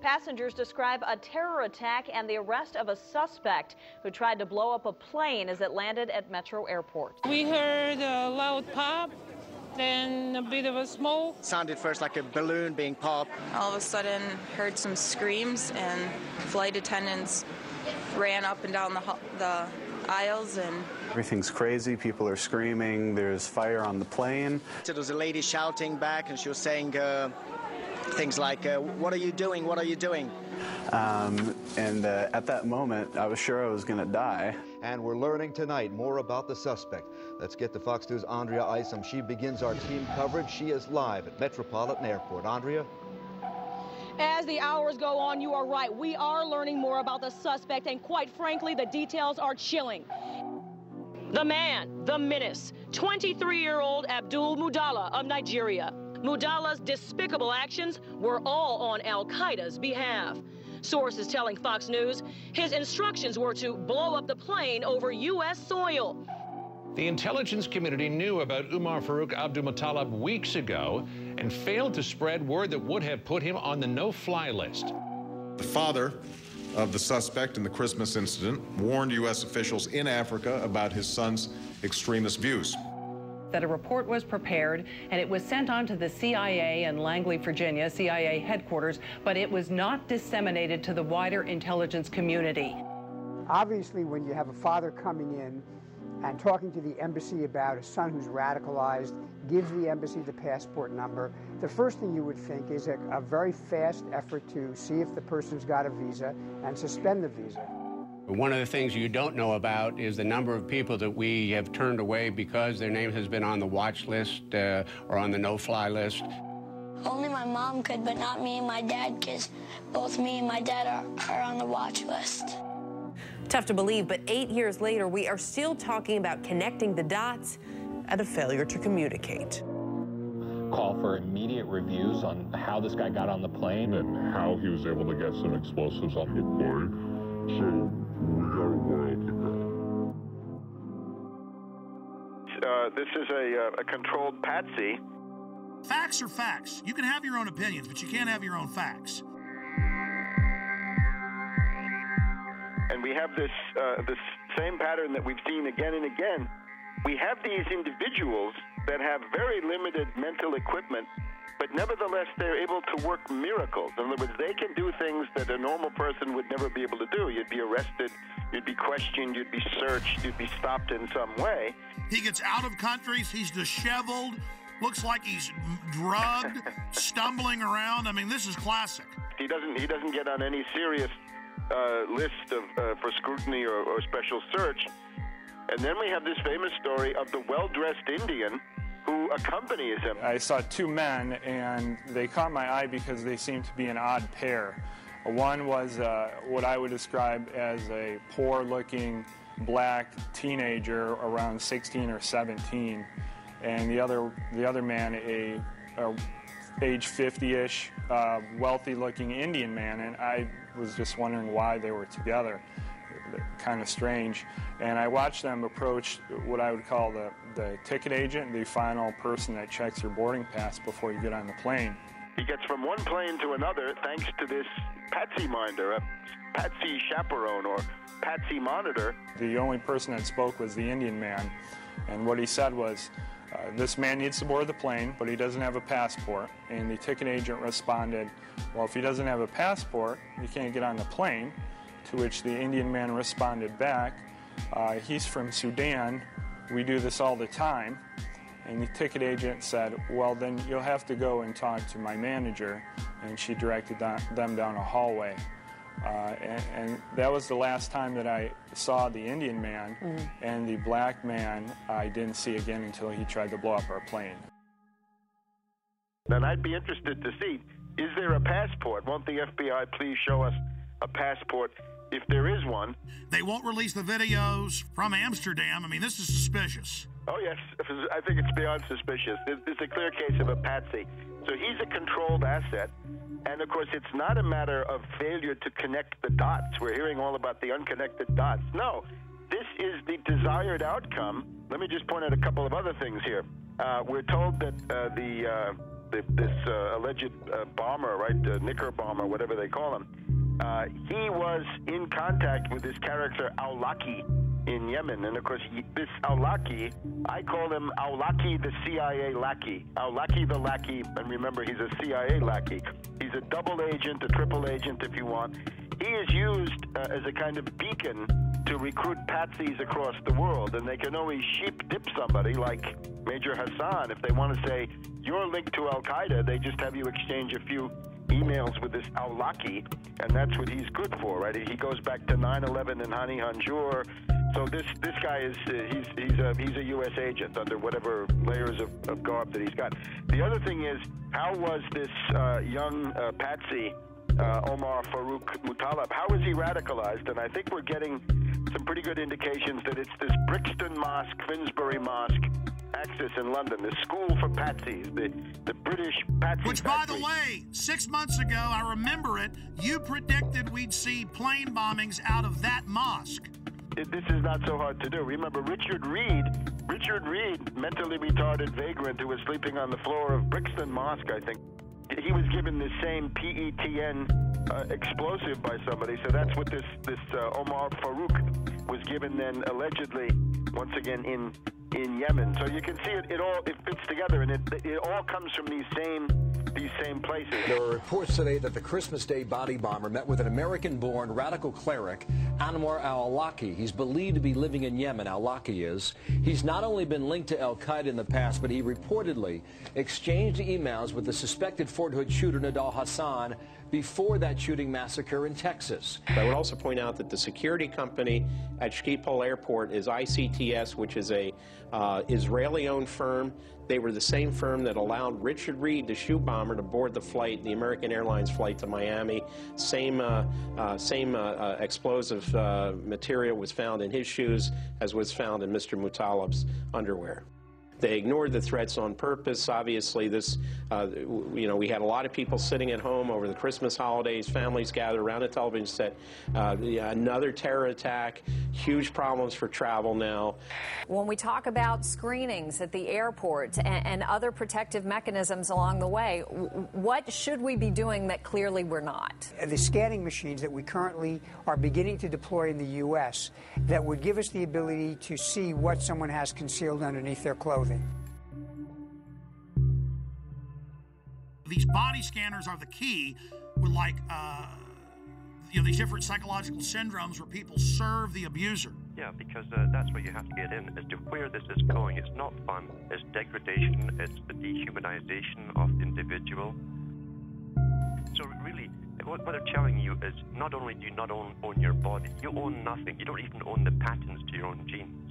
Passengers describe a terror attack and the arrest of a suspect who tried to blow up a plane as it landed at Metro Airport. We heard a loud pop, then a bit of a smoke. Sounded first like a balloon being popped. All of a sudden, heard some screams, and flight attendants ran up and down the aisles, and everything's crazy. People are screaming. There's fire on the plane. So there was a lady shouting back, and she was saying things like, "What are you doing? What are you doing?" At that moment, I was sure I was going to die. And we're learning tonight more about the suspect. Let's get to Fox News' Andrea Isom. She begins our team coverage. She is live at Metropolitan Airport. Andrea? As the hours go on, you are right. We are learning more about the suspect, and quite frankly, the details are chilling. The man, the menace, 23-year-old Abdul Mudala of Nigeria. Mudala's despicable actions were all on al-Qaeda's behalf. Sources telling Fox News his instructions were to blow up the plane over U.S. soil. The intelligence community knew about Umar Farouk Abdulmutallab weeks ago and failed to spread word that would have put him on the no-fly list. The father of the suspect in the Christmas incident warned U.S. officials in Africa about his son's extremist views. That a report was prepared and it was sent on to the CIA in Langley, Virginia, CIA headquarters, but it was not disseminated to the wider intelligence community. Obviously, when you have a father coming in and talking to the embassy about a son who's radicalized, gives the embassy the passport number, the first thing you would think is a very fast effort to see if the person's got a visa and suspend the visa. One of the things you don't know about is the number of people that we have turned away because their name has been on the watch list or on the no-fly list. Only my mom could, but not me and my dad, because both me and my dad are on the watch list. Tough to believe, but 8 years later, we are still talking about connecting the dots and a failure to communicate. Call for immediate reviews on how this guy got on the plane and how he was able to get some explosives on the plane. So we got a world here. This is a controlled patsy. Facts are facts. You can have your own opinions, but you can't have your own facts. And we have this same pattern that we've seen again and again. We have these individuals that have very limited mental equipment, but nevertheless they're able to work miracles. In other words, they can do things that a normal person would never be able to do. You'd be arrested, you'd be questioned, you'd be searched, you'd be stopped in some way. He gets out of countries, he's disheveled, looks like he's drugged, stumbling around. I mean, this is classic. He doesn't get on any serious list for scrutiny or special search. And then we have this famous story of the well-dressed Indian who accompanies him. I saw two men, and they caught my eye because they seemed to be an odd pair. One was what I would describe as a poor-looking black teenager around 16 or 17, and the other man, a age 50-ish, wealthy-looking Indian man, and I was just wondering why they were together. Kind of strange. And I watched them approach what I would call the ticket agent, the final person that checks your boarding pass before you get on the plane. He gets from one plane to another thanks to this patsy minder, a patsy chaperone or patsy monitor. The only person that spoke was the Indian man, and what he said was, this man needs to board the plane, but he doesn't have a passport. And the ticket agent responded, well, if he doesn't have a passport, he can't get on the plane. To which the Indian man responded back, he's from Sudan, we do this all the time. And the ticket agent said, well, then you'll have to go and talk to my manager. And she directed them down a hallway. And that was the last time that I saw the Indian man, and the black man I didn't see again until he tried to blow up our plane. Then I'd be interested to see, is there a passport? Won't the FBI please show us a passport if there is one? They won't release the videos from Amsterdam. I mean, this is suspicious. Oh, yes. I think it's beyond suspicious. It's a clear case of a patsy. So he's a controlled asset. And, of course, it's not a matter of failure to connect the dots. We're hearing all about the unconnected dots. No, this is the desired outcome. Let me just point out a couple of other things here. We're told that this alleged bomber, right, Knicker bomber, whatever they call him. He was in contact with this character Awlaki in Yemen, and of course this Awlaki, I call him Awlaki the CIA lackey. Awlaki the lackey, and remember he's a CIA lackey. He's a double agent, a triple agent if you want. He is used as a kind of beacon to recruit patsies across the world, and they can always sheep dip somebody like Major Hassan. If they want to say, you're linked to Al-Qaeda, they just have you exchange a few emails with this Awlaki, and that's what he's good for, right? He goes back to 9/11 and Hani Hanjour. So this guy is he's a U.S. agent under whatever layers of garb that he's got. The other thing is, how was this young patsy Omar Farouk Muttalib, how is he radicalized? And I think we're getting some pretty good indications that it's this Brixton Mosque, Finsbury Mosque axis in London, the school for patsies, the British patsy. Which, by the way, 6 months ago, I remember it, you predicted we'd see plane bombings out of that mosque. This is not so hard to do. Remember Richard Reed, mentally retarded vagrant who was sleeping on the floor of Brixton Mosque, I think. He was given the same PETN explosive by somebody, so that's what this Omar Farouk was given then allegedly, once again in Yemen. So you can see it fits together, and it all comes from these same places. There are reports today that the Christmas Day body bomber met with an American-born radical cleric, Anwar al-Awlaki. He's believed to be living in Yemen, al-Awlaki is. He's not only been linked to al-Qaeda in the past, but he reportedly exchanged emails with the suspected Fort Hood shooter Nidal Hassan before that shooting massacre in Texas. I would also point out that the security company at Schiphol Airport is ICTS, which is a Israeli-owned firm. They were the same firm that allowed Richard Reed, the shoe bomber, to board the flight, the American Airlines flight to Miami. Same explosive material was found in his shoes as was found in Mr. Muttalib's underwear. They ignored the threats on purpose. Obviously, this, we had a lot of people sitting at home over the Christmas holidays, families gathered around a television set. Another terror attack, huge problems for travel now. When we talk about screenings at the airport and other protective mechanisms along the way, what should we be doing that clearly we're not? The scanning machines that we currently are beginning to deploy in the U.S. that would give us the ability to see what someone has concealed underneath their clothing. These body scanners are the key with, like, these different psychological syndromes where people serve the abuser. Yeah, because that's what you have to get in as to where this is going. It's not fun. It's degradation. It's the dehumanization of the individual. So really, what they're telling you is not only do you not own your body, you own nothing. You don't even own the patents to your own genes.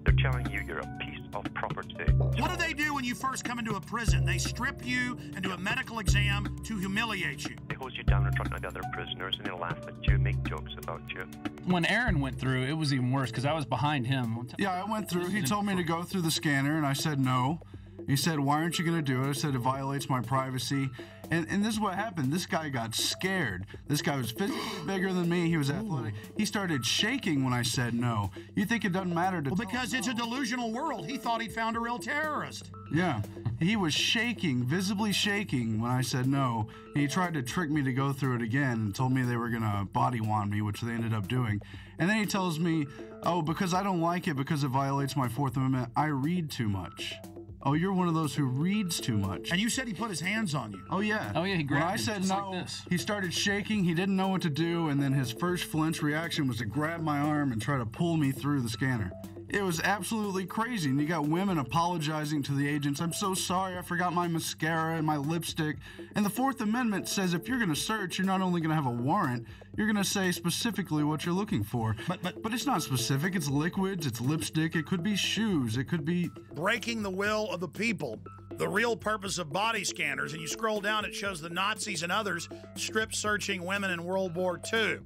They're telling you you're a piece of property. What do they do when you first come into a prison? They strip you and do a medical exam to humiliate you. They hose you down in front of the other prisoners and they laugh at you, make jokes about you. When Aaron went through, it was even worse because I was behind him. Yeah, I went through. He told me to go through the scanner, and I said no. He said, why aren't you going to do it? I said, it violates my privacy. And this is what happened. This guy got scared. This guy was physically bigger than me. He was athletic. He started shaking when I said no. You think it doesn't matter to because it's a delusional world. He thought he'd found a real terrorist. Yeah. He was shaking, visibly shaking when I said no. He tried to trick me to go through it again and told me they were going to body wand me, which they ended up doing. And then he tells me, oh, because I don't like it because it violates my Fourth Amendment, I read too much. Oh, you're one of those who reads too much. And you said he put his hands on you. Oh, yeah. Oh, yeah, he grabbed When I said no, like he started shaking. He didn't know what to do, and then his first flinch reaction was to grab my arm and try to pull me through the scanner. It was absolutely crazy, and you got women apologizing to the agents. I'm so sorry, I forgot my mascara and my lipstick. And the Fourth Amendment says if you're going to search, you're not only going to have a warrant, you're going to say specifically what you're looking for. But it's not specific. It's liquids, it's lipstick, it could be shoes, it could be... Breaking the will of the people. The real purpose of body scanners, and you scroll down, it shows the Nazis and others strip searching women in World War II.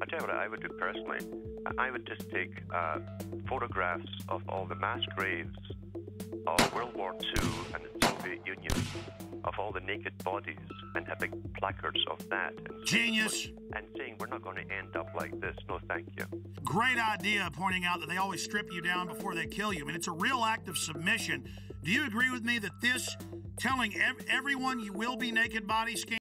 I'll tell you what I would do personally. I would just take photographs of all the mass graves of World War II and the Soviet Union, of all the naked bodies, and have big placards of that. And genius! And saying, we're not going to end up like this. No, thank you. Great idea, pointing out that they always strip you down before they kill you. I mean, it's a real act of submission. Do you agree with me that this telling everyone you will be naked body scanned.